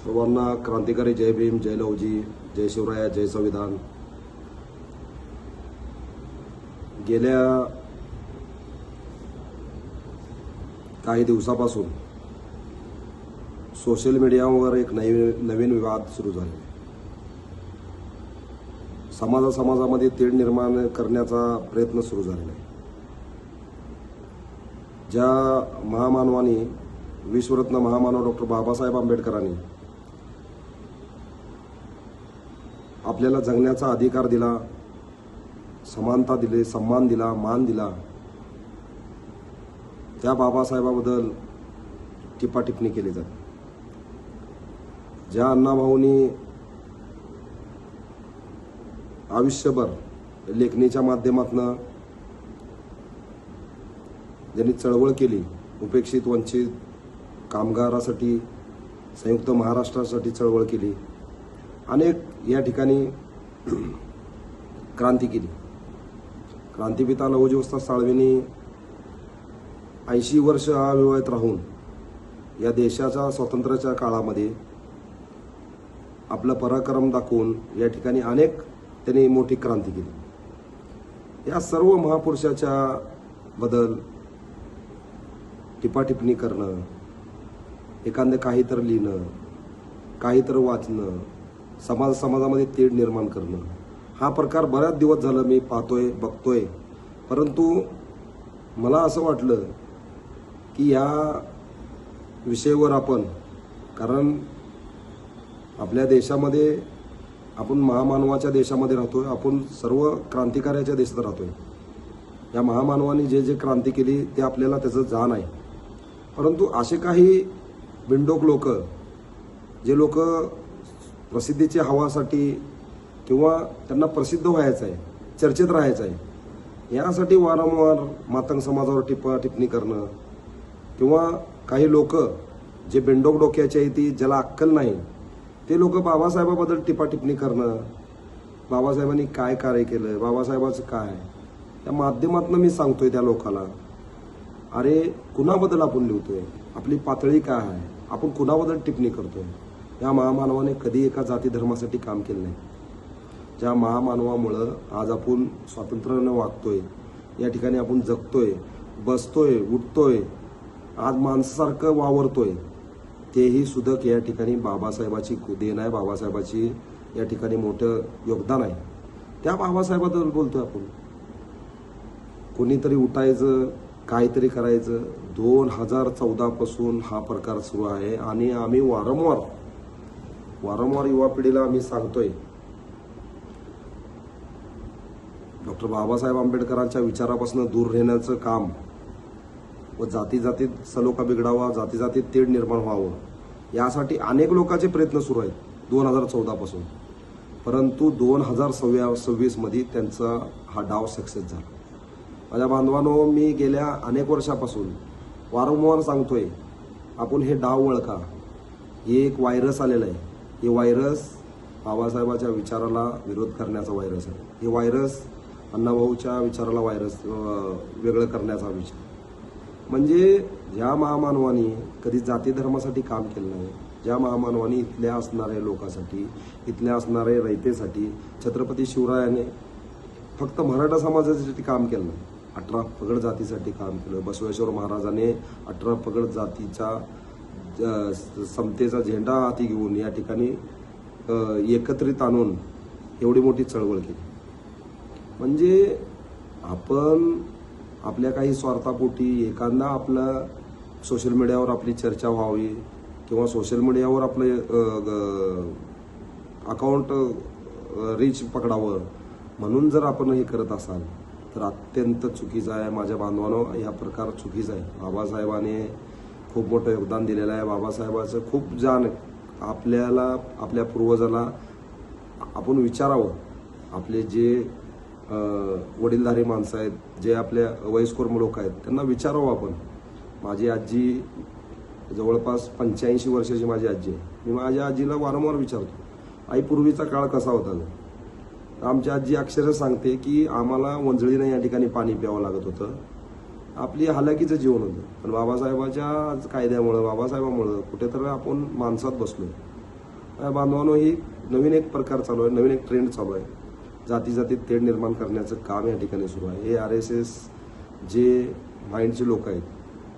सर्वांना क्रांतिकारी जय भीम, जय लवजी, जय शिवराया, जय संविधान. गेल्या काही दिवसापासून सोशल मीडियावर एक नवीन विवाद सुरू झाले. समाजामध्ये तेढ निर्माण करण्याचा प्रयत्न सुरू झालेला आहे. ज्या महामानवानी, विश्वरत्न महामानव डॉक्टर बाबासाहेब आंबेडकरांनी आपल्याला जगण्याचा अधिकार दिला, समानता दिली, सन्मान दिला, मान दिला, त्या बाबासाहेबाबद्दल टिप्पणी केली जाते. ज्या अण्णाभाऊंनी आयुष्यभर लेखणीच्या माध्यमातून ज्यांनी चळवळ केली, उपेक्षित वंचित कामगारासाठी, संयुक्त महाराष्ट्रासाठी चळवळ केली, अनेक या ठिकाणी क्रांती केली. क्रांतिपिता लहुजी उस्ताद साळवेंनी 80 वर्ष अविवाहित राहून या देशाच्या स्वातंत्र्याच्या काळामध्ये आपला पराक्रम दाखवून या ठिकाणी अनेक त्यांनी मोठी क्रांती केली. या सर्व महापुरुषाच्या बद्दल टिप्पणी करणं, एखादं काहीतरी लिहिणं, काहीतरी वाचणं, समाजामध्ये तेढ निर्माण करणं, हा प्रकार बऱ्याच दिवस झालं मी पाहतोय, बघतोय. परंतु मला असं वाटलं की या विषयावर आपण, कारण आपल्या देशामध्ये आपण महामानवाच्या देशामध्ये राहतोय, आपण सर्व क्रांतिकार्याच्या देशात राहतोय. या महामानवाने जे क्रांती केली ते आपल्याला त्याचं जाण आहे. परंतु असे काही बिंडोक लोक, जे लोक प्रसिद्धीच्या हवासाठी किंवा त्यांना प्रसिद्ध व्हायचं आहे, चर्चेत राहायचं आहे, यासाठी वारंवार मातंग समाजावर टिप्पणी करणं, किंवा काही लोक जे बिंडोक डोक्याचे आहे, ती ज्याला अक्कल नाही, ते लोक बाबासाहेबाबद्दल टिप्पणी करणं, बाबासाहेबांनी काय कार्य केलं, बाबासाहेबाचं काय, त्या माध्यमातून मी सांगतोय त्या लोकाला, अरे कुणाबद्दल आपण लिहितोय, आपली पातळी काय आहे, आपण कुणाबद्दल टिप्पणी करतोय. या महामानवाने कधी एका जाती धर्मासाठी काम केलं नाही. ज्या महामानवामुळं आज आपण स्वातंत्र्यानं वागतोय, या ठिकाणी आपण जगतोय, बसतोय, उठतोय, आज माणसासारखं वावरतोय, तेही सुधक या ठिकाणी बाबासाहेबाची देण आहे, बाबासाहेबाची या ठिकाणी मोठं योगदान आहे. त्या बाबासाहेबाबद्दल बोलतोय आपण. कोणीतरी उठायचं, काहीतरी करायचं. 2014 पासून हा प्रकार सुरू आहे आणि आम्ही वारंवार युवा पिढीला आम्ही सांगतोय, डॉक्टर बाबासाहेब आंबेडकरांच्या विचारापासून दूर राहण्याचं काम व जातीत सलोखा बिघडावा, जातीत तेढ निर्माण व्हावं, यासाठी अनेक लोकांचे प्रयत्न सुरू आहेत 2014 पासून. परंतु 2026 मध्ये त्यांचा हा डाव सक्सेस झाला. माझ्या बांधवांनो, मी गेल्या अनेक वर्षापासून वारंवार सांगतोय, आपण हे डाव ओळखा. हे एक व्हायरस आलेलं आहे. हे व्हायरस बाबासाहेबाच्या विचाराला विरोध करण्याचा व्हायरस आहे. हे व्हायरस अण्णाभाऊच्या विचाराला वेगळं करण्याचा विचार. म्हणजे ज्या महामानवानी कधी जाती धर्मासाठी काम केलं नाही, ज्या महामानवानी इथल्या असणाऱ्या लोकांसाठी, इथल्या असणाऱ्या रयतेसाठी, छत्रपती शिवरायाने फक्त मराठा समाजासाठी काम केलं नाही, 18 पगड जातीसाठी काम केलं. बसवेश्वर महाराजांनी 18 पगड जातीचा समतेचा झेंडा हाती घेऊन या ठिकाणी एकत्रित आणून एवढी मोठी चळवळ केली. म्हणजे आपण आपल्या काही स्वार्थापोटी एखादा आपलं सोशल मीडियावर आपली चर्चा व्हावी, किंवा सोशल मीडियावर आपलं अकाउंट रीच पकडावं म्हणून जर आपण हे करत असाल तर अत्यंत चुकीचं आहे. माझ्या बांधवांनो, हा प्रकार चुकीचा आहे. बाबासाहेबांनी खूप मोठं योगदान दिलेलं आहे. बाबासाहेबाचं खूप जाण आपल्याला, आपल्या पूर्वजाला आपण विचारावं. आपले जे वडीलधारी माणसं आहेत, जे आपल्या वयस्कर लोक आहेत, त्यांना विचारावं आपण. माझी आजी जवळपास 85 वर्षाची माझी आजी आहे. मी माझ्या आजीला वारंवार विचारतो, आई पूर्वीचा काळ कसा होता. आमची आजी अक्षरशः सांगते की आम्हाला वंजळीनं या ठिकाणी पाणी प्यावं लागत होतं, आपली हालाकीचं जीवन होतं. पण बाबासाहेबाच्या कायद्यामुळं, बाबासाहेबामुळं कुठेतरी आपण माणसात बसलो. बांधवांनो, ही नवीन एक प्रकार चालू आहे, नवीन एक ट्रेंड चालू आहे. जाती जातीत तेढ निर्माण करण्याचं काम या ठिकाणी सुरू आहे. हे RSS जे माइंडचे लोक आहेत,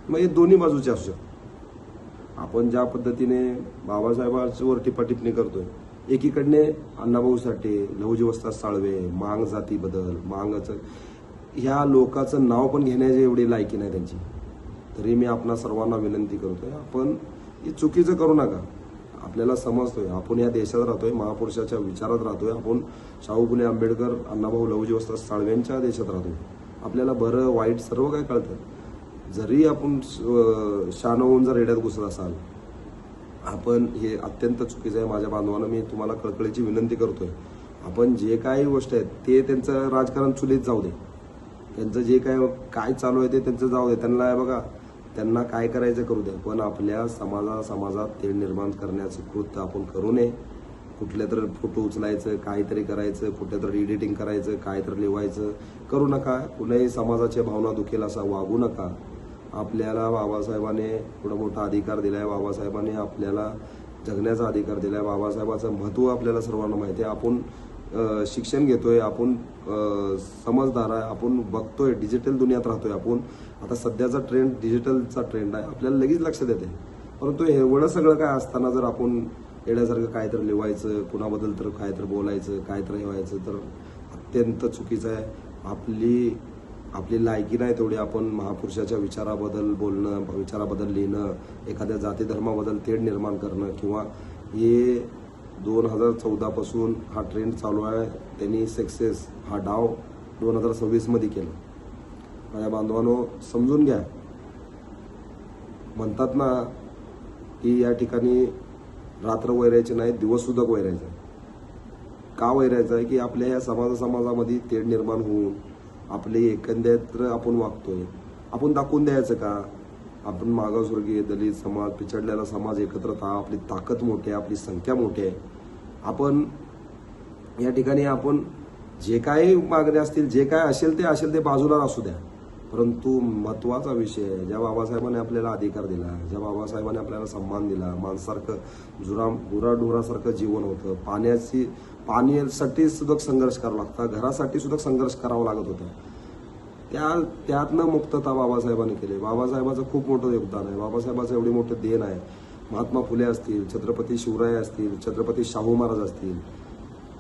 मग हे दोन्ही बाजूचे असू शकतात. आपण ज्या पद्धतीने बाबासाहेबांवर टिप्पणी करतोय, एकीकडने अण्णाभाऊ साठे, लहुजी वस्ताद साळवे, मांग जाती बदल, मांगाचं ह्या लोकांचं नाव पण घेण्याची एवढी लायकी नाही त्यांची. तरी मी आपणा सर्वांना विनंती करतोय, आपण हे चुकीचं करू नका. आपल्याला समजतोय आपण या देशात राहतोय, महापुरुषाच्या विचारात राहतोय, आपण शाहू फुले आंबेडकर, अण्णाभाऊ लहुजी वस्ताद साळवेंच्या देशात राहतोय. आपल्याला बरं वाईट सर्व काही कळतं. जरी आपण शान होऊन जर रेड्यात घुसत असाल, आपण हे अत्यंत चुकीचं आहे. माझ्या बांधवांना मी तुम्हाला कळकळीची विनंती करतोय, आपण जे काही गोष्ट आहेत ते त्यांचं राजकारण चुलीत जाऊ दे, त्यांचं जे काय चालू आहे ते त्यांचं जाऊ दे. त्यांना बघा, त्यांना काय करायचं करू द्या, पण आपल्या समाजात तेढ निर्माण करण्याचं कृत्य आपण करू नये. कुठले तर फोटो उचलायचं, काहीतरी करायचं, कुठेतरी एडिटिंग करायचं, काहीतरी लिवायचं करू नका. कुणाही समाजाच्या भावना दुखेल असा वागू नका. आपल्याला बाबासाहेबांनी एवढा मोठा अधिकार दिलाय, बाबासाहेबांनी आपल्याला जगण्याचा अधिकार दिलाय, बाबासाहेबांचं महत्त्व आपल्याला सर्वांना माहिती आहे. आपण शिक्षण घेतोय, आपण समजदार आहे, आपण बघतोय, डिजिटल दुनियात राहतोय आपण. आता सध्याचा ट्रेंड डिजिटलचा ट्रेंड आहे, आपल्याला लगेच लक्षात येते. परंतु एवढं सगळं काय असताना जर आपण येण्यासारखं काहीतरी लिवायचं, कुणाबद्दल तर काहीतरी बोलायचं, काहीतरी व्हायचं, तर अत्यंत चुकीचं आहे. आपली लायकी नाही तेवढी आपण महापुरुषाच्या विचाराबद्दल बोलणं, विचाराबद्दल लिहिणं, एखाद्या जाती धर्माबद्दल तेढ निर्माण करणं, किंवा हे 2014 पासून हा ट्रेंड चालू आहे. त्यांनी सक्सेस हा डाव 2026 मध्ये केला. माझ्या बांधवांनो, समजून घ्या. म्हणतात ना की या ठिकाणी रात्र वैरायची नाही, दिवस सुद्धा वैरायचा आहे. का वैरायचं आहे की आपल्या या समाजामध्ये तेढ निर्माण होऊन आपले एकंदर आपण वागतोय. आपण दाखवून द्यायचं का आपण मागासवर्गीय, दलित समाज, पिछडलेला समाज एकत्रित आहोत, आपली ताकद मोठी आहे, आपली संख्या मोठी आहे. आपण या ठिकाणी आपण जे काही मागण्या असतील, जे काय असेल ते बाजूला असू द्या. परंतु महत्त्वाचा विषय, ज्या बाबासाहेबांनी आपल्याला अधिकार दिला, ज्या बाबासाहेबांनी आपल्याला सन्मान दिला, माणसारखं गुराढोरासारखं जीवन होतं, पाण्यासाठी सुद्धा संघर्ष करावा लागता, घरासाठी सुद्धा संघर्ष करावा लागत होता. त्यातनं मुक्तता बाबासाहेबांनी केली. बाबासाहेबांचं खूप मोठं योगदान आहे. बाबासाहेबांचं एवढी मोठं देण आहे. महात्मा फुले असतील, छत्रपती शिवराय असतील, छत्रपती शाहू महाराज असतील,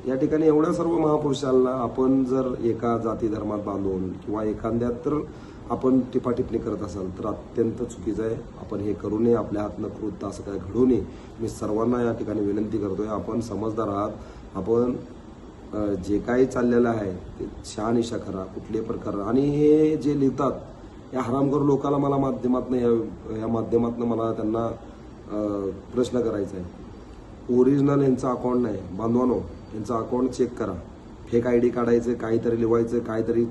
या ठिकाणी एवढ्या सर्व महापुरुषांना आपण जर एका जाती धर्मात बांधून किंवा एखाद्यात तर आपण टिप्पणी करत असाल तर अत्यंत चुकीचं आहे. आपण हे करू नये. आपल्या हातनं कृत्य असं काय घडू नये. मी सर्वांना या ठिकाणी विनंती करतोय, आपण समजदार आहात. आपण जे काही चाललेलं आहे ते शहानिशा करा, कुठल्याही प्रकार. आणि हे जे लिहितात या हरामखोर लोकांना मला या माध्यमातून मला त्यांना प्रश्न करायचा आहे. ओरिजिनल यांचं अकाउंट नाही बांधवानो, यांचं अकाउंट चेक करा. फेक ID काढायचं, काहीतरी लिवायचं, काहीतरी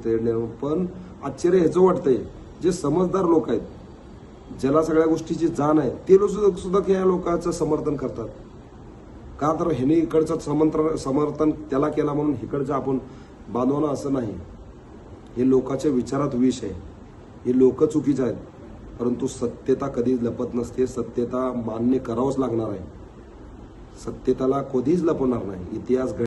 पण आश्चर्य ह्याचं वाटतंय, जे समजदार लोक आहेत, ज्याला सगळ्या गोष्टीची जाण आहे, ते लोक सुद्धा या लोकांचं समर्थन करतात. का तर ह्याने इकडचं समर्थन त्याला केला म्हणून इकडचं आपण बांधवानं असं नाही. हे लोकांच्या विचारात विष आहे. हे लोक चुकीचे आहेत. परंतु सत्यता कधीच लपत नसते. सत्यता मान्य करावंच लागणार आहे. सत्यताला कधीच लपवणार नाही. इतिहास